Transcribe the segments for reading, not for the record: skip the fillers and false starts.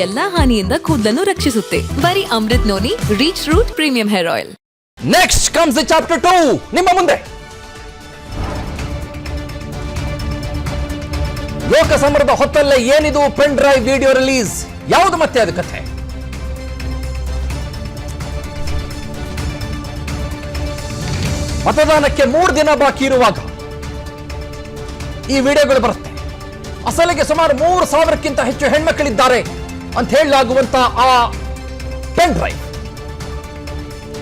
ಎಲ್ಲಾ ಹಾನಿಯಿಂದ ಕೂದಲನ್ನು ರಕ್ಷಿಸುತ್ತೆ. ಬರೀ Amrut noni reach root premium hair oil. Next comes the chapter 2 ನಿಮ್ಮ ಮುಂದೆ. ಲೋಕ ಸಮರದ ಹೊತ್ತಲ್ಲೇ ಏನಿದು ಪೆನ್ ಡ್ರೈವ್ ವಿಡಿಯೋ ರಿಲೀಸ್, ಯಾವುದು ಮತ್ತೆ ಅದು ಕಥೆ? ಮತದಾನಕ್ಕೆ 3 ದಿನ ಬಾಕಿ ಇರುವಾಗ ಈ ವಿಡಿಯೋಗಳು ಬರುತ್ತೆ. ಅಸಲಿಗೆ ಸುಮಾರು 3,000ಕ್ಕಿಂತ ಹೆಚ್ಚು ಹೆಣ್ಮಕ್ಕಳಿದ್ದಾರೆ ಅಂತ ಹೇಳಲಾಗುವಂತ ಆ ಪೆನ್ ಡ್ರೈವ್,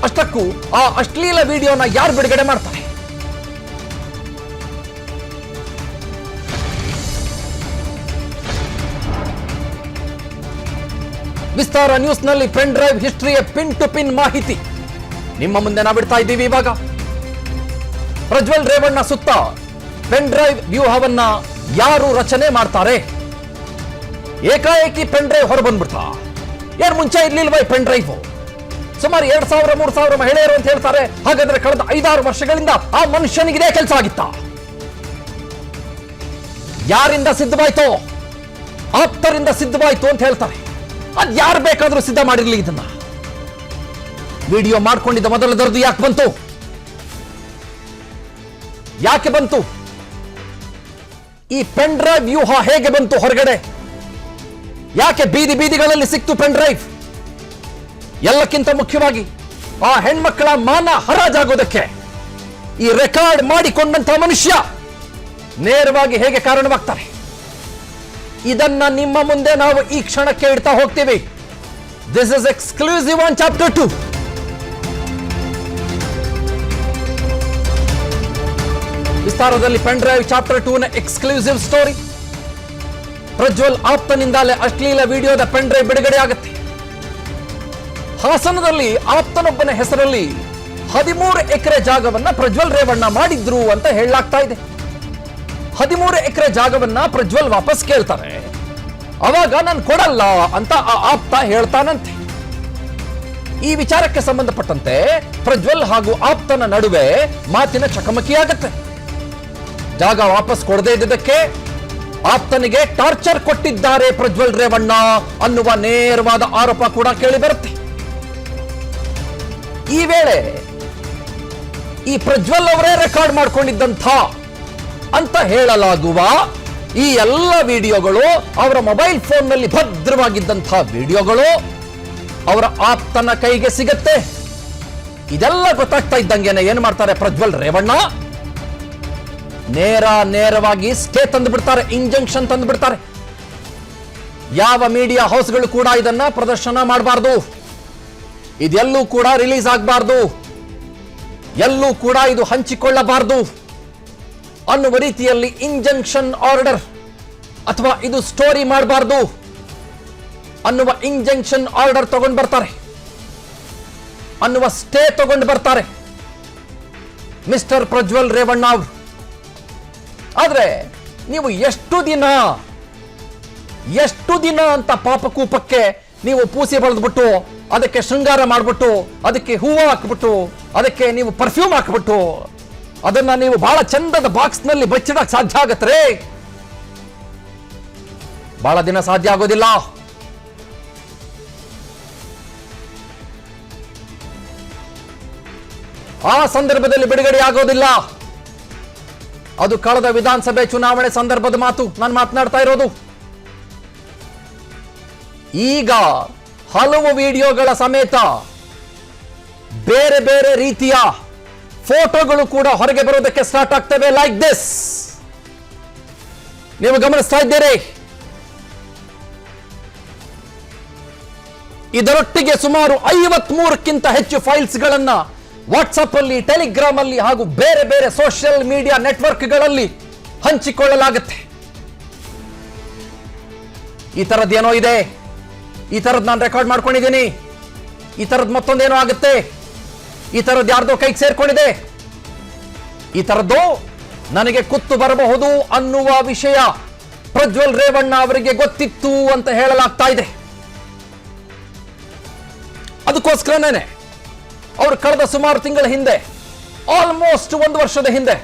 ಅಷ್ಟಕ್ಕೂ ಆ ಅಶ್ಲೀಲ ವಿಡಿಯೋನ ಯಾರು ಬಿಡುಗಡೆ ಮಾಡ್ತಾರೆ? ವಿಸ್ತಾರ ನ್ಯೂಸ್ನಲ್ಲಿ ಪೆನ್ ಡ್ರೈವ್ ಹಿಸ್ಟರಿಯ ಪಿನ್ ಟು ಪಿನ್ ಮಾಹಿತಿ ನಿಮ್ಮ ಮುಂದೆ ನಾವು ಬಿಡ್ತಾ ಇದ್ದೀವಿ. ಇವಾಗ ಪ್ರಜ್ವಲ್ ರೇವಣ್ಣ ಸುತ್ತ ಪೆನ್ ಡ್ರೈವ್ ವ್ಯೂಹವನ್ನ ಯಾರು ರಚನೆ ಮಾಡ್ತಾರೆ? ಏಕಾಏಕಿ ಪೆನ್ ಡ್ರೈವ್ ಹೊರ ಬಂದ್ಬಿಡ್ತಾ? ಯಾರು ಮುಂಚೆ ಇರ್ಲಿಲ್ವ ಈ ಪೆನ್ ಡ್ರೈವ್? ಸುಮಾರು 2,000-3,000 ಮಹಿಳೆಯರು ಅಂತ ಹೇಳ್ತಾರೆ. ಹಾಗಾದ್ರೆ ಕಳೆದ 5-6 ವರ್ಷಗಳಿಂದ ಆ ಮನುಷ್ಯನಿಗೆ ಇದೇ ಕೆಲಸ ಆಗಿತ್ತ? ಯಾರಿಂದ ಸಿದ್ಧವಾಯ್ತೋ? ಆಪ್ತರಿಂದ ಸಿದ್ಧವಾಯ್ತು ಅಂತ ಹೇಳ್ತಾರೆ. ಅದ್ ಯಾರು ಬೇಕಾದ್ರೂ ಸಿದ್ಧ ಮಾಡಿರ್ಲಿ. ಇದನ್ನ ವಿಡಿಯೋ ಮಾಡ್ಕೊಂಡಿದ್ದ ಮೊದಲ ದರ್ದು ಯಾಕೆ ಬಂತು? ಯಾಕೆ ಬಂತು? ಈ ಪೆನ್ ಡ್ರೈವ್ ವ್ಯೂಹ ಹೇಗೆ ಬಂತು ಹೊರಗಡೆ? ಯಾಕೆ ಬೀದಿ ಬೀದಿಗಳಲ್ಲಿ ಸಿಕ್ತು ಪೆನ್ ಡ್ರೈವ್? ಎಲ್ಲಕ್ಕಿಂತ ಮುಖ್ಯವಾಗಿ ಆ ಹೆಣ್ಮಕ್ಕಳ ಮಾನ ಹರಾಜಾಗೋದಕ್ಕೆ ಈ ರೆಕಾರ್ಡ್ ಮಾಡಿಕೊಂಡಂತಹ ಮನುಷ್ಯ ನೇರವಾಗಿ ಹೇಗೆ ಕಾರಣವಾಗ್ತಾರೆ? ಇದನ್ನ ನಿಮ್ಮ ಮುಂದೆ ನಾವು ಈ ಕ್ಷಣಕ್ಕೆ ಇಡ್ತಾ ಹೋಗ್ತೀವಿ. This is exclusive on chapter 2. ವಿಸ್ತಾರದಲ್ಲಿ ಪೆನ್ ಡ್ರೈವ್ ಚಾಪ್ಟರ್ 2 ನ ಎಕ್ಸ್ಕ್ಲೂಸಿವ್ ಸ್ಟೋರಿ. ಪ್ರಜ್ವಲ್ ಆಪ್ತನಿಂದಲೇ ಅಶ್ಲೀಲ ವಿಡಿಯೋದ ಪೆನ್ ಡ್ರೈವ್ ಬಿಡುಗಡೆ ಆಗುತ್ತೆ. ಹಾಸನದಲ್ಲಿ ಆಪ್ತನೊಬ್ಬನ ಹೆಸರಲ್ಲಿ 13 ಎಕರೆ ಜಾಗವನ್ನ ಪ್ರಜ್ವಲ್ ರೇವಣ್ಣ ಮಾಡಿದ್ರು ಅಂತ ಹೇಳಲಾಗ್ತಾ ಇದೆ. 13 ಎಕರೆ ಜಾಗವನ್ನ ಪ್ರಜ್ವಲ್ ವಾಪಸ್ ಕೇಳ್ತಾರೆ. ಅವಾಗ ನಾನು ಕೊಡಲ್ಲ ಅಂತ ಆ ಆಪ್ತ ಹೇಳ್ತಾನಂತೆ. ಈ ವಿಚಾರಕ್ಕೆ ಸಂಬಂಧಪಟ್ಟಂತೆ ಪ್ರಜ್ವಲ್ ಹಾಗೂ ಆಪ್ತನ ನಡುವೆ ಮಾತಿನ ಚಕಮಕಿಯಾಗತ್ತೆ. ಜಾಗ ವಾಪಸ್ ಕೊಡದೇ ಇದ್ದಕ್ಕೆ ಆಪ್ತನಿಗೆ ಟಾರ್ಚರ್ ಕೊಟ್ಟಿದ್ದಾರೆ ಪ್ರಜ್ವಲ್ ರೇವಣ್ಣ ಅನ್ನುವ ನೇರವಾದ ಆರೋಪ ಕೂಡ ಕೇಳಿ ಬರುತ್ತೆ. ಈ ವೇಳೆ ಈ ಪ್ರಜ್ವಲ್ ಅವರೇ ರೆಕಾರ್ಡ್ ಮಾಡಿಕೊಂಡಿದ್ದಂಥ ಅಂತ ಹೇಳಲಾಗುವ ಈ ಎಲ್ಲ ವಿಡಿಯೋಗಳು, ಅವರ ಮೊಬೈಲ್ ಫೋನ್ನಲ್ಲಿ ಭದ್ರವಾಗಿದ್ದಂಥ ವಿಡಿಯೋಗಳು ಅವರ ಆಪ್ತನ ಕೈಗೆ ಸಿಗತ್ತೆ. ಇದೆಲ್ಲ ಗೊತ್ತಾಗ್ತಾ ಇದ್ದಂಗೆನೆ ಏನ್ ಮಾಡ್ತಾರೆ ಪ್ರಜ್ವಲ್ ರೇವಣ್ಣ? ನೇರವಾಗಿ ಸ್ಟೇ ತಂದು ಬಿಡ್ತಾರೆ, ಇಂಜಂಕ್ಷನ್ ತಂದು ಬಿಡ್ತಾರೆ. ಯಾವ ಮೀಡಿಯಾ ಹೌಸ್ಗಳು ಕೂಡ ಇದನ್ನ ಪ್ರದರ್ಶನ ಮಾಡಬಾರ್ದು, ಇದೆಲ್ಲೂ ಕೂಡ ರಿಲೀಸ್ ಆಗಬಾರ್ದು, ಎಲ್ಲೂ ಕೂಡ ಇದು ಹಂಚಿಕೊಳ್ಳಬಾರ್ದು ಅನ್ನುವ ರೀತಿಯಲ್ಲಿ ಇಂಜಂಕ್ಷನ್ ಆರ್ಡರ್ ಅಥವಾ ಇದು ಸ್ಟೋರಿ ಮಾಡಬಾರ್ದು ಅನ್ನುವ ಇಂಜಂಕ್ಷನ್ ಆರ್ಡರ್ ತಗೊಂಡು ಬರ್ತಾರೆ, ಅನ್ನುವ ಸ್ಟೇ ತಗೊಂಡು ಬರ್ತಾರೆ ಮಿಸ್ಟರ್ ಪ್ರಜ್ವಲ್ ರೇವಣ್ಣ ಅವರು. ಆದ್ರೆ ನೀವು ಎಷ್ಟು ದಿನ ಅಂತ ಪಾಪಕೂಪಕ್ಕೆ ನೀವು ಪೂಸಿ ಬಳಿದ್ಬಿಟ್ಟು, ಅದಕ್ಕೆ ಶೃಂಗಾರ ಮಾಡಿಬಿಟ್ಟು, ಅದಕ್ಕೆ ಹೂವು ಹಾಕ್ಬಿಟ್ಟು, ಅದಕ್ಕೆ ನೀವು ಪರ್ಫ್ಯೂಮ್ ಹಾಕ್ಬಿಟ್ಟು, ಅದನ್ನ ನೀವು ಬಹಳ ಚಂದದ ಬಾಕ್ಸ್ ನಲ್ಲಿ ಬಚ್ಚಿಡಕ್ ಸಾಧ್ಯ ಆಗತ್ರೆ? ಬಹಳ ದಿನ ಸಾಧ್ಯ ಆಗೋದಿಲ್ಲ. ಆ ಸಂದರ್ಭದಲ್ಲಿ ಬಿಡುಗಡೆ ಆಗೋದಿಲ್ಲ. ಅದು ಕಳೆದ ವಿಧಾನಸಭೆ ಚುನಾವಣೆ ಸಂದರ್ಭದ ಮಾತು ನಾನು ಮಾತನಾಡ್ತಾ ಇರೋದು. ಈಗ ಹಲವು ವಿಡಿಯೋಗಳ ಸಮೇತ ಬೇರೆ ಬೇರೆ ರೀತಿಯ ಫೋಟೋಗಳು ಕೂಡ ಹೊರಗೆ ಬರೋದಕ್ಕೆ ಸ್ಟಾರ್ಟ್ ಆಗ್ತವೆ. ಲೈಕ್ ದಿಸ್ ನೀವು ಗಮನಿಸ್ತಾ ಇದ್ದೀರಿ. ಇದರೊಟ್ಟಿಗೆ ಸುಮಾರು 53ಕ್ಕಿಂತ ಹೆಚ್ಚು ಫೈಲ್ಸ್ಗಳನ್ನ ವಾಟ್ಸ್ಆಪ್ ಅಲ್ಲಿ, ಟೆಲಿಗ್ರಾಮ್ ಅಲ್ಲಿ ಹಾಗೂ ಬೇರೆ ಬೇರೆ ಸೋಷಿಯಲ್ ಮೀಡಿಯಾ ನೆಟ್ವರ್ಕ್ಗಳಲ್ಲಿ ಹಂಚಿಕೊಳ್ಳಲಾಗುತ್ತೆ. ಈ ತರದ್ದೇನೋ ಇದೆ, ಈ ತರದ್ ನಾನು ರೆಕಾರ್ಡ್ ಮಾಡ್ಕೊಂಡಿದ್ದೀನಿ, ಈ ತರದ್ ಮತ್ತೊಂದೇನೋ ಆಗುತ್ತೆ, ಈ ತರದ್ ಯಾರ್ದೋ ಕೈಗೆ ಸೇರ್ಕೊಂಡಿದೆ, ಈ ತರದ್ದು ನನಗೆ ಕುತ್ತು ಬರಬಹುದು ಅನ್ನುವ ವಿಷಯ ಪ್ರಜ್ವಲ್ ರೇವಣ್ಣ ಅವರಿಗೆ ಗೊತ್ತಿತ್ತು ಅಂತ ಹೇಳಲಾಗ್ತಾ ಇದೆ. ಅದಕ್ಕೋಸ್ಕರನೇ ಅವರು ಕಳೆದ ಸುಮಾರು ತಿಂಗಳ ಹಿಂದೆ, ಆಲ್ಮೋಸ್ಟ್ 1 ವರ್ಷದ ಹಿಂದೆ,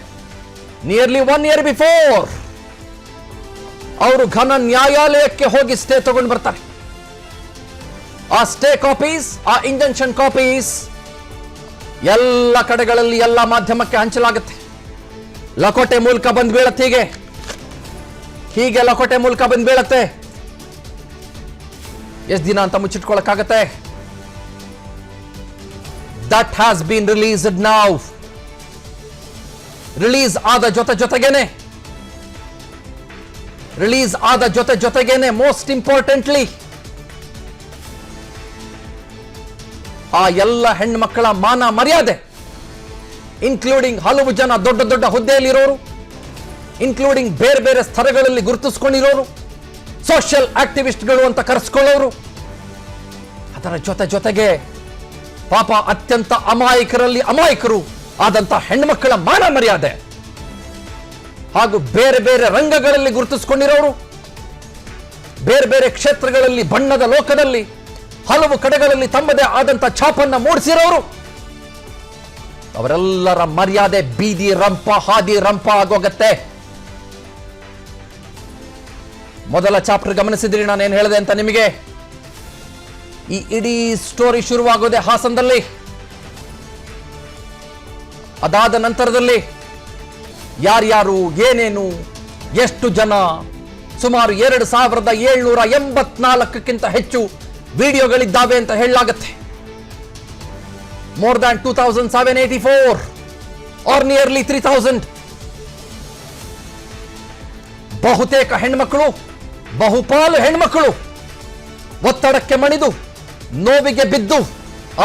ನಿಯರ್ಲಿ 1 year ಬಿಫೋರ್, ಅವರು ಘನ ನ್ಯಾಯಾಲಯಕ್ಕೆ ಹೋಗಿ ಸ್ಟೇ ತಗೊಂಡು ಬರ್ತಾರೆ. ಆ ಸ್ಟೇ ಕಾಪೀಸ್, ಆ ಇಂಜೆಕ್ಷನ್ ಕಾಪೀಸ್ ಎಲ್ಲ ಕಡೆಗಳಲ್ಲಿ ಎಲ್ಲ ಮಾಧ್ಯಮಕ್ಕೆ ಹಂಚಲಾಗುತ್ತೆ. ಲಕೋಟೆ ಮೂಲಕ ಬಂದು ಬೀಳತ್ತೆ, ಹೀಗೆ ಲಕೋಟೆ ಮೂಲಕ ಬಂದು ಬೀಳತ್ತೆ. ಎಷ್ಟು ದಿನ ಅಂತ ಮುಚ್ಚಿಟ್ಕೊಳ್ಳಕ್ಕಾಗತ್ತೆ? That has been released now. Release ಆದ ಜೊತೆಗೇನೆ ಮೋಸ್ಟ್ ಇಂಪಾರ್ಟೆಂಟ್ಲಿ ಆ ಎಲ್ಲ ಹೆಣ್ಮಕ್ಕಳ ಮಾನ ಮರ್ಯಾದೆ, ಇನ್ಕ್ಲೂಡಿಂಗ್ ಹಲವು ಜನ ದೊಡ್ಡ ದೊಡ್ಡ ಹುದ್ದೆಯಲ್ಲಿರೋರು, ಇನ್ಕ್ಲೂಡಿಂಗ್ ಬೇರೆ ಬೇರೆ ಸ್ತರಗಳಲ್ಲಿ ಗುರುತಿಸ್ಕೊಂಡಿರೋರು, ಸೋಷಿಯಲ್ ಆಕ್ಟಿವಿಸ್ಟ್ಗಳು ಅಂತ ಕರೆಸ್ಕೊಳ್ಳೋರು, ಅದರ ಜೊತೆಗೆ ಪಾಪ ಅತ್ಯಂತ ಅಮಾಯಕರಲ್ಲಿ ಅಮಾಯಕರು ಆದಂತ ಹೆಣ್ಮಕ್ಕಳ ಮಾನ ಮರ್ಯಾದೆ, ಹಾಗೂ ಬೇರೆ ಬೇರೆ ರಂಗಗಳಲ್ಲಿ ಗುರುತಿಸಿಕೊಂಡಿರೋರು, ಬೇರೆ ಬೇರೆ ಕ್ಷೇತ್ರಗಳಲ್ಲಿ ಬಣ್ಣದ ಲೋಕದಲ್ಲಿ ಹಲವು ಕಡೆಗಳಲ್ಲಿ ತಮ್ಮದೇ ಆದಂತ ಛಾಪನ್ನ ಮೂಡಿಸಿರೋರು, ಅವರೆಲ್ಲರ ಮರ್ಯಾದೆ ಬೀದಿ ರಂಪ ಹಾದಿ ರಂಪ ಆಗೋಗತ್ತೆ. ಮೊದಲ ಚಾಪ್ಟರ್ ಗಮನಿಸಿದ್ರಿ ನಾನೇನು ಹೇಳಿದೆ ಅಂತ ನಿಮಗೆ? ಈ ಇಡೀ ಸ್ಟೋರಿ ಶುರುವಾಗೋದೆ ಹಾಸನದಲ್ಲಿ. ಅದಾದ ನಂತರದಲ್ಲಿ ಯಾರ್ಯಾರು, ಏನೇನು, ಎಷ್ಟು ಜನ, ಸುಮಾರು 2784ಕ್ಕಿಂತ ಹೆಚ್ಚು ವಿಡಿಯೋಗಳಿದ್ದಾವೆ ಅಂತ ಹೇಳಲಾಗುತ್ತೆ. More than 2784 or nearly 3000. ಬಹುತೇಕ ಹೆಣ್ಮಕ್ಕಳು, ಬಹುಪಾಲು ಹೆಣ್ಮಕ್ಕಳು ಒತ್ತಡಕ್ಕೆ ಮಣಿದು, ನೋವಿಗೆ ಬಿದ್ದು,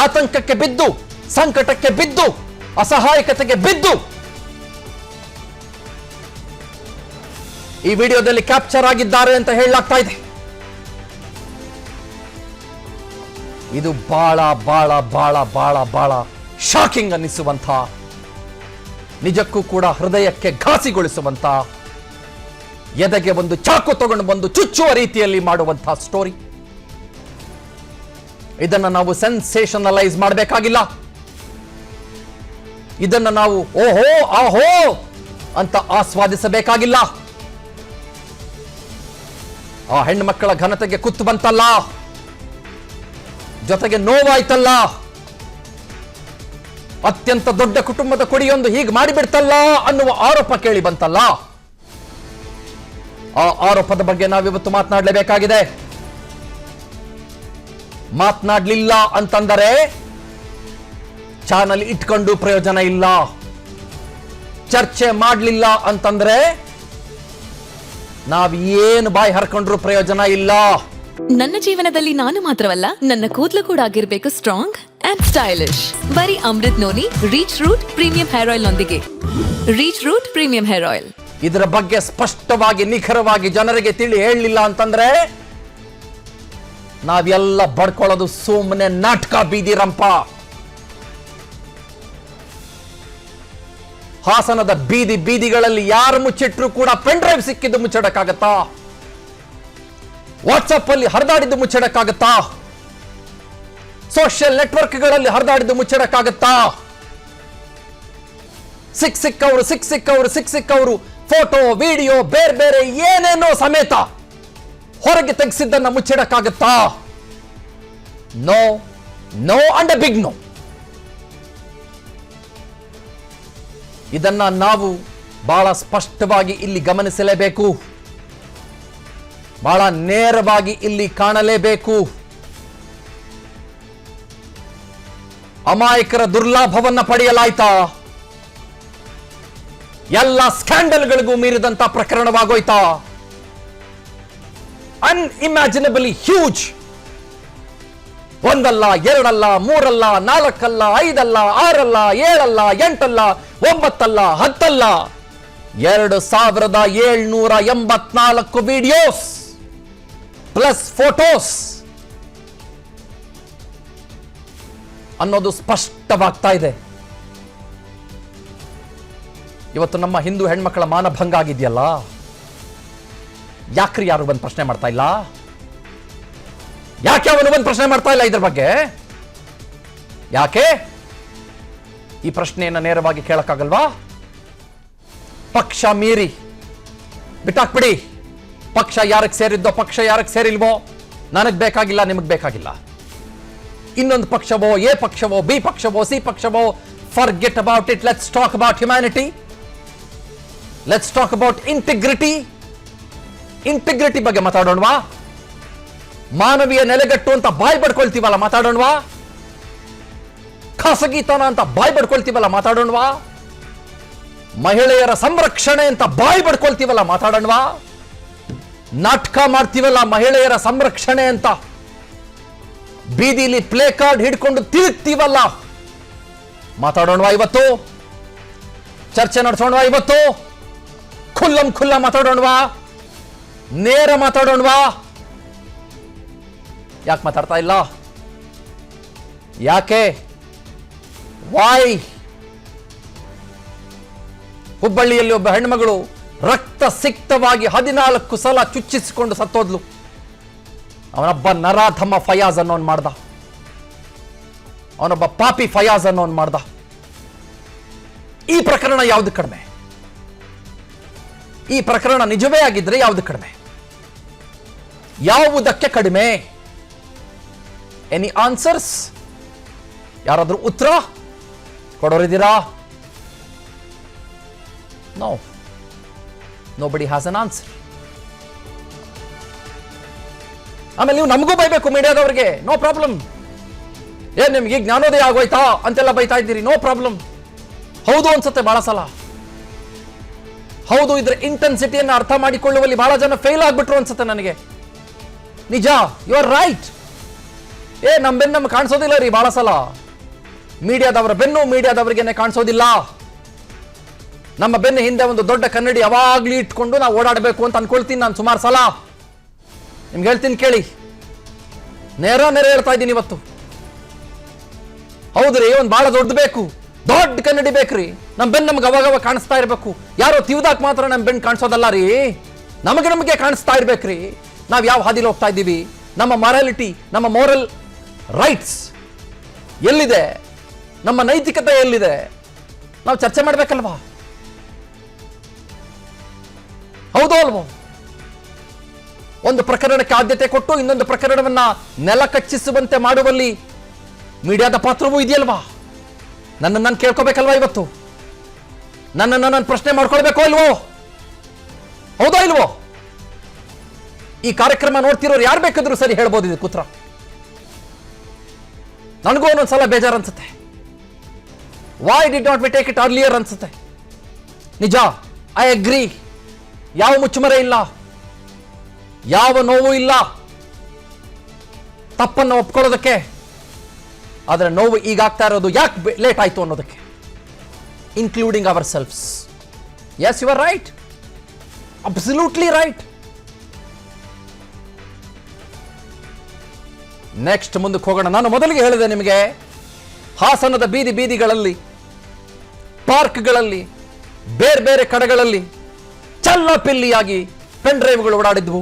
ಆತಂಕಕ್ಕೆ ಬಿದ್ದು, ಸಂಕಟಕ್ಕೆ ಬಿದ್ದು, ಅಸಹಾಯಕತೆಗೆ ಬಿದ್ದು ಈ ವಿಡಿಯೋದಲ್ಲಿ ಕ್ಯಾಪ್ಚರ್ ಆಗಿದ್ದಾರೆ ಅಂತ ಹೇಳಲಾಗ್ತಾ ಇದೆ. ಇದು ಬಹಳ ಬಹಳ ಬಹಳ ಬಹಳ ಬಹಳ ಶಾಕಿಂಗ್ ಅನ್ನಿಸುವಂಥ, ನಿಜಕ್ಕೂ ಕೂಡ ಹೃದಯಕ್ಕೆ ಘಾಸಿಗೊಳಿಸುವಂಥ, ಎದೆಗೆ ಒಂದು ಚಾಕು ತಗೊಂಡು ಬಂದು ಚುಚ್ಚುವ ರೀತಿಯಲ್ಲಿ ಮಾಡುವಂತಹ ಸ್ಟೋರಿ. ಇದನ್ನ ನಾವು ಸೆನ್ಸೇಷನಲೈಸ್ ಮಾಡಬೇಕಾಗಿಲ್ಲ. ಇದನ್ನ ನಾವು ಓಹೋ ಆಹೋ ಅಂತ ಆಸ್ವಾದಿಸಬೇಕಾಗಿಲ್ಲ. ಆ ಹೆಣ್ಣು ಮಕ್ಕಳ ಘನತೆಗೆ ಕುತ್ತು ಬಂತಲ್ಲ, ಜೊತೆಗೆ ನೋವಾಯ್ತಲ್ಲ, ಅತ್ಯಂತ ದೊಡ್ಡ ಕುಟುಂಬದ ಕೊಡಿಯೊಂದು ಹೀಗೆ ಮಾಡಿಬಿಡ್ತಲ್ಲ ಅನ್ನುವ ಆರೋಪ ಕೇಳಿ ಬಂತಲ್ಲ. ಆ ಆರೋಪದ ಬಗ್ಗೆ ನಾವಿವತ್ತು ಮಾತನಾಡಲೇಬೇಕಾಗಿದೆ. ಮಾತನಾಡಲಿಲ್ಲ ಅಂತಂದರೆ ಚಾನಲ್ ಇಟ್ಕೊಂಡು ಪ್ರಯೋಜನ ಇಲ್ಲ. ಚರ್ಚೆ ಮಾಡಲಿಲ್ಲ ಅಂತಂದ್ರೆ ನಾವ್ ಏನು ಬಾಯಿ ಹರ್ಕೊಂಡ್ರು ಪ್ರಯೋಜನ ಇಲ್ಲ. ನನ್ನ ಜೀವನದಲ್ಲಿ ನಾನು ಮಾತ್ರವಲ್ಲ, ನನ್ನ ಕೂದಲು ಕೂಡ ಆಗಿರ್ಬೇಕು ಸ್ಟ್ರಾಂಗ್ ಅಂಡ್ ಸ್ಟೈಲಿಶ್. ಬರೀ Amrut noni reach root premium hair oil ನೊಂದಿಗೆ. Reach root premium hair oil. ಇದರ ಬಗ್ಗೆ ಸ್ಪಷ್ಟವಾಗಿ ನಿಖರವಾಗಿ ಜನರಿಗೆ ತಿಳಿ ಹೇಳಲಿಲ್ಲ ಅಂತಂದ್ರೆ ನಾವೆಲ್ಲ ಬಡ್ಕೊಳ್ಳೋದು ಸುಮ್ಮನೆ ನಾಟಕ, ಬೀದಿ ರಂಪ. ಹಾಸನದ ಬೀದಿಗಳಲ್ಲಿ ಯಾರು ಮುಚ್ಚಿಟ್ರು ಕೂಡ ಪೆನ್ ಡ್ರೈವ್ ಸಿಕ್ಕಿದ್ದು ಮುಚ್ಚಡಕ್ಕಾಗತ್ತಾ? ವಾಟ್ಸಪ್ ಅಲ್ಲಿ ಹರಿದಾಡಿದ್ದು ಮುಚ್ಚಡಕ್ಕಾಗತ್ತಾ? ಸೋಷಿಯಲ್ ನೆಟ್ವರ್ಕ್ಗಳಲ್ಲಿ ಹರಿದಾಡಿದ್ದು ಮುಚ್ಚಡಕ್ಕಾಗತ್ತಾ? ಸಿಕ್ಕವರು ಫೋಟೋ, ವಿಡಿಯೋ, ಬೇರೆ ಬೇರೆ ಏನೇನೋ ಸಮೇತ ಹೊರಗೆ ತೆಗೆಸಿದ್ದನ್ನ ಮುಚ್ಚಿಡಕ್ಕಾಗತ್ತಾ? No, no and big no. ಇದನ್ನ ನಾವು ಬಹಳ ಸ್ಪಷ್ಟವಾಗಿ ಇಲ್ಲಿ ಗಮನಿಸಲೇಬೇಕು, ಬಹಳ ನೇರವಾಗಿ ಇಲ್ಲಿ ಕಾಣಲೇಬೇಕು. ಅಮಾಯಕರ ದುರ್ಲಾಭವನ್ನ ಪಡೆಯಲಾಯ್ತಾ? ಎಲ್ಲ ಸ್ಕ್ಯಾಂಡಲ್ಗಳಿಗೂ ಮೀರಿದಂತ ಪ್ರಕರಣವಾಗೋಯ್ತಾ? ಅನ್ಇಮ್ಯಾಜಿನಬಲಿ ಹ್ಯೂಜ್. ಒಂದಲ್ಲ, ಎರಡಲ್ಲ, ಮೂರಲ್ಲ, ನಾಲ್ಕಲ್ಲ, 5 ಅಲ್ಲ, 6 ಅಲ್ಲ, 7 ಅಲ್ಲ, 8 ಅಲ್ಲ, 9 ಅಲ್ಲ, 10 ಅಲ್ಲ, 2784 ವಿಡಿಯೋಸ್ ಪ್ಲಸ್ ಫೋಟೋಸ್ ಅನ್ನೋದು ಸ್ಪಷ್ಟವಾಗ್ತಾ ಇದೆ. ಇವತ್ತು ನಮ್ಮ ಹಿಂದೂ ಹೆಣ್ಮಕ್ಕಳ ಮಾನಭಂಗ ಆಗಿದೆಯಲ್ಲ, ಯಾಕ್ರಿ ಯಾರು ಬಂದು ಪ್ರಶ್ನೆ ಮಾಡ್ತಾ ಇಲ್ಲ? ಯಾಕೆ ಅವನು ಬಂದು ಪ್ರಶ್ನೆ ಮಾಡ್ತಾ ಇಲ್ಲ ಇದ್ರ ಬಗ್ಗೆ? ಯಾಕೆ ಈ ಪ್ರಶ್ನೆಯನ್ನ ನೇರವಾಗಿ ಕೇಳಕ್ಕಾಗಲ್ವಾ? ಪಕ್ಷ ಮೀರಿ ಬಿಟ್ಟಾಕ್ಬಿಡಿ. ಪಕ್ಷ ಯಾರಕ್ಕೆ ಸೇರಿದ್ದೋ, ಪಕ್ಷ ಯಾರಕ್ಕೆ ಸೇರಿಲ್ವೋ ನನಗ್ ಬೇಕಾಗಿಲ್ಲ, ನಿಮಗ್ ಬೇಕಾಗಿಲ್ಲ. ಇನ್ನೊಂದು ಪಕ್ಷವೋ, ಎ ಪಕ್ಷವೋ, ಬಿ ಪಕ್ಷವೋ, ಸಿ ಪಕ್ಷವೋ, forget about it. Let's talk about humanity. Let's talk about integrity. Integrity ಬಗ್ಗೆ ಮಾತಾಡೋಣವಾ? ಮಾನವೀಯ ನೆಲೆಗಟ್ಟು ಅಂತ ಬಾಯಿ ಬಡ್ಕೊಳ್ತೀವಲ್ಲ, ಮಾತಾಡೋಣವಾ? ಖಾಸಗಿತನ ಅಂತ ಬಾಯಿ ಬಡ್ಕೊಳ್ತೀವಲ್ಲ, ಮಾತಾಡೋಣವಾ? ಮಹಿಳೆಯರ ಸಂರಕ್ಷಣೆ ಅಂತ ಬಾಯಿ ಬಡ್ಕೊಳ್ತೀವಲ್ಲ, ಮಾತಾಡೋಣವಾ? ನಾಟಕ ಮಾಡ್ತೀವಲ್ಲ ಮಹಿಳೆಯರ ಸಂರಕ್ಷಣೆ ಅಂತ, ಬೀದಿಲಿ ಪ್ಲೇ ಕಾರ್ಡ್ ಹಿಡ್ಕೊಂಡು ತಿರುಗ್ತೀವಲ್ಲ, ಮಾತಾಡೋಣವಾ? ಇವತ್ತು ಚರ್ಚೆ ನಡೆಸೋಣವಾ? ಇವತ್ತು ಖುಲ್ಲ ಮಾತಾಡೋಣವಾ? ನೇರ ಮಾತಾಡೋಣವಾ? ಯಾಕೆ ಮಾತಾಡ್ತಾ ಇಲ್ಲ? ಯಾಕೆ? ವೈ? ಹುಬ್ಬಳ್ಳಿಯಲ್ಲಿ ಒಬ್ಬ ಹೆಣ್ಮಗಳು ರಕ್ತ ಸಿಕ್ತವಾಗಿ 14 ಸಲ ಚುಚ್ಚಿಸಿಕೊಂಡು ಸತ್ತೋದ್ಲು. ಅವನೊಬ್ಬ ನರಾಧಮ ಫಯಾಜ್ ಅನ್ನೋನ್ ಮಾಡ್ದ. ಅವನೊಬ್ಬ ಪಾಪಿ ಫಯಾಜ್ ಅನ್ನೋನ್ ಮಾಡ್ದ. ಈ ಪ್ರಕರಣ ಯಾವುದು ಕಡಿಮೆ? ಈ ಪ್ರಕರಣ ನಿಜವೇ ಆಗಿದ್ರೆ ಯಾವುದು ಕಡಿಮೆ? ಯಾವುದಕ್ಕೆ ಕಡಿಮೆ? Any answers? ಯಾರಾದ್ರೂ ಉತ್ತರ ಕೊಡೋರಿದ್ದೀರಾ? No, nobody has an answer. ಆಮೇಲೆ ನೀವು ನಮಗೂ ಬೈಬೇಕು ಮೀಡಿಯಾದವ್ರಿಗೆ, ನೋ ಪ್ರಾಬ್ಲಮ್. ಏನ್ ನಿಮ್ಗೆ ಜ್ಞಾನೋದಯ ಆಗೋಯ್ತಾ ಅಂತೆಲ್ಲ ಬೈತಾ ಇದ್ದೀರಿ, ನೋ ಪ್ರಾಬ್ಲಮ್. ಹೌದು ಅನ್ಸುತ್ತೆ ಬಹಳ ಸಲ. ಹೌದು, ಇದ್ರ ಇಂಟೆನ್ಸಿಟಿಯನ್ನು ಅರ್ಥ ಮಾಡಿಕೊಳ್ಳುವಲ್ಲಿ ಬಹಳ ಜನ ಫೇಲ್ ಆಗ್ಬಿಟ್ರು ಅನ್ಸುತ್ತೆ ನನಗೆ. ನಿಜ, ಯು ಆರ್ ರೈಟ್. ನಮ್ಮ ಬೆನ್ನು ನಮ್ಗೆ ಕಾಣಿಸೋದಿಲ್ಲ ರೀ ಬಹಳ ಸಲ. ಮೀಡಿಯಾದವರ ಬೆನ್ನು ಮೀಡಿಯಾದವರಿಗೇನೆ ಕಾಣಿಸೋದಿಲ್ಲ. ನಮ್ಮ ಬೆನ್ನು ಹಿಂದೆ ಒಂದು ದೊಡ್ಡ ಕನ್ನಡಿ ಯಾವಾಗ್ಲೂ ಇಟ್ಕೊಂಡು ನಾವು ಓಡಾಡಬೇಕು ಅಂತ ಅನ್ಕೊಳ್ತೀನಿ ನಾನು ಸುಮಾರು ಸಲ. ನಿಮ್ಗೆ ಹೇಳ್ತೀನಿ ಕೇಳಿ, ನೇರ ಹೇಳ್ತಾ ಇದ್ದೀನಿ ಇವತ್ತು. ಹೌದ್ರಿ, ಒಂದು ಬಹಳ ದೊಡ್ಡ ಬೇಕು, ದೊಡ್ಡ ಕನ್ನಡಿ ಬೇಕ್ರಿ. ನಮ್ಮ ಬೆನ್ನು ನಮ್ಗೆ ಅವಾಗವಾಗ ಕಾಣಿಸ್ತಾ ಇರಬೇಕು. ಯಾರೋ ತಿವ್ದಾಕ್ ಮಾತ್ರ ನಮ್ಮ ಬೆನ್ನು ಕಾಣಿಸೋದಲ್ಲ ರೀ, ನಮಗೆ ಕಾಣಿಸ್ತಾ ಇರ್ಬೇಕ್ರಿ. ನಾವು ಯಾವ ಹಾದಿಲಿ ಹೋಗ್ತಾ ಇದ್ದೀವಿ, ನಮ್ಮ ಮಾರಾಲಿಟಿ, ನಮ್ಮ ಮೋರಲ್ ರೈಟ್ಸ್ ಎಲ್ಲಿದೆ, ನಮ್ಮ ನೈತಿಕತೆ ಎಲ್ಲಿದೆ, ನಾವು ಚರ್ಚೆ ಮಾಡ್ಬೇಕಲ್ವಾ? ಹೌದೋ ಅಲ್ವೋ? ಒಂದು ಪ್ರಕರಣಕ್ಕೆ ಆದ್ಯತೆ ಕೊಟ್ಟು ಇನ್ನೊಂದು ಪ್ರಕರಣವನ್ನ ನೆಲ ಕಚ್ಚಿಸುವಂತೆ ಮಾಡುವಲ್ಲಿ ಮೀಡಿಯಾದ ಪಾತ್ರವೂ ಇದೆಯಲ್ವಾ? ನನ್ನನ್ನು ನಾನು ಕೇಳ್ಕೋಬೇಕಲ್ವಾ ಇವತ್ತು? ನನ್ನನ್ನು ನಾನು ಪ್ರಶ್ನೆ ಮಾಡ್ಕೊಳ್ಬೇಕೋ ಇಲ್ವೋ? ಹೌದೋ ಇಲ್ವೋ? ಈ ಕಾರ್ಯಕ್ರಮ ನೋಡ್ತಿರೋರು ಯಾರು ಬೇಕಾದ್ರೂ ಸರಿ ಹೇಳ್ಬೋದು ಇದಕ್ಕೆ ಉತ್ತರ. ನನಗೂ ಒಂದೊಂದ್ಸಲ ಬೇಜಾರು ಅನ್ಸುತ್ತೆ. Why did not we take it earlier ಅನ್ಸುತ್ತೆ. ನಿಜ, ಐ ಅಗ್ರಿ. ಯಾವ ಮುಚ್ಚುಮರೆ ಇಲ್ಲ, ಯಾವ ನೋವು ಇಲ್ಲ ತಪ್ಪನ್ನು ಒಪ್ಕೊಳ್ಳೋದಕ್ಕೆ. ಆದರೆ ನೋವು ಈಗ ಆಗ್ತಾ ಇರೋದು ಯಾಕೆ ಲೇಟ್ ಆಯ್ತು ಅನ್ನೋದಕ್ಕೆ, including ourselves. Yes, you are right, absolutely right. Next ಮುಂದಕ್ಕೆ ಹೋಗೋಣ. ನಾನು ಮೊದಲಿಗೆ ಹೇಳಿದೆ ನಿಮಗೆ, ಹಾಸನದ ಬೀದಿಗಳಲ್ಲಿ, ಪಾರ್ಕ್ಗಳಲ್ಲಿ, ಬೇರೆ ಬೇರೆ ಕಡೆಗಳಲ್ಲಿ ಚಲ್ಲಪಿಲ್ಲಿಯಾಗಿ ಪೆನ್ ಡ್ರೈವ್ಗಳು ಓಡಾಡಿದ್ವು.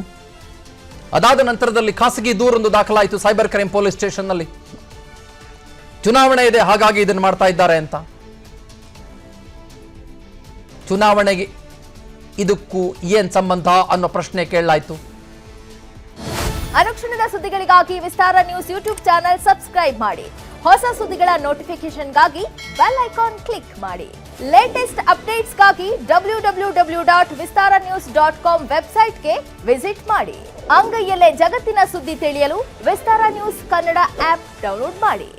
ಅದಾದ ನಂತರದಲ್ಲಿ ಖಾಸಗಿ ದೂರೊಂದು ದಾಖಲಾಯಿತು ಸೈಬರ್ ಕ್ರೈಮ್ ಪೊಲೀಸ್ ಸ್ಟೇಷನ್ನಲ್ಲಿ. ಚುನಾವಣೆ ಇದೆ, ಹಾಗಾಗಿ ಇದನ್ನು ಮಾಡ್ತಾ ಇದ್ದಾರೆ ಅಂತ. ಚುನಾವಣೆಗೆ ಇದಕ್ಕೂ ಏನ್ ಸಂಬಂಧ ಅನ್ನೋ ಪ್ರಶ್ನೆ ಕೇಳಲಾಯಿತು. ಅನುಕ್ಷಣದ ಸುದ್ದಿಗಳಿಗಾಗಿ ವಿಸ್ತಾರ ನ್ಯೂಸ್ ಯೂಟ್ಯೂಬ್ ಚಾನೆಲ್ ಸಬ್ಸ್ಕ್ರೈಬ್ ಮಾಡಿ. ಹೊಸ ಸುದ್ದಿಗಳ ನೋಟಿಫಿಕೇಶನ್ಗಾಗಿ ಬೆಲ್ ಐಕಾನ್ ಕ್ಲಿಕ್ ಮಾಡಿ. ಲೇಟೆಸ್ಟ್ ಅಪ್ಡೇಟ್ಸ್ಗಾಗಿ www.vistaranews.com ವೆಬ್ಸೈಟ್ಗೆ ವಿಸಿಟ್ ಮಾಡಿ. ಅಂಗೈಯಲ್ಲೇ ಜಗತ್ತಿನ ಸುದ್ದಿ ತಿಳಿಯಲು ವಿಸ್ತಾರ ನ್ಯೂಸ್ ಕನ್ನಡ ಆಪ್ ಡೌನ್ಲೋಡ್ ಮಾಡಿ.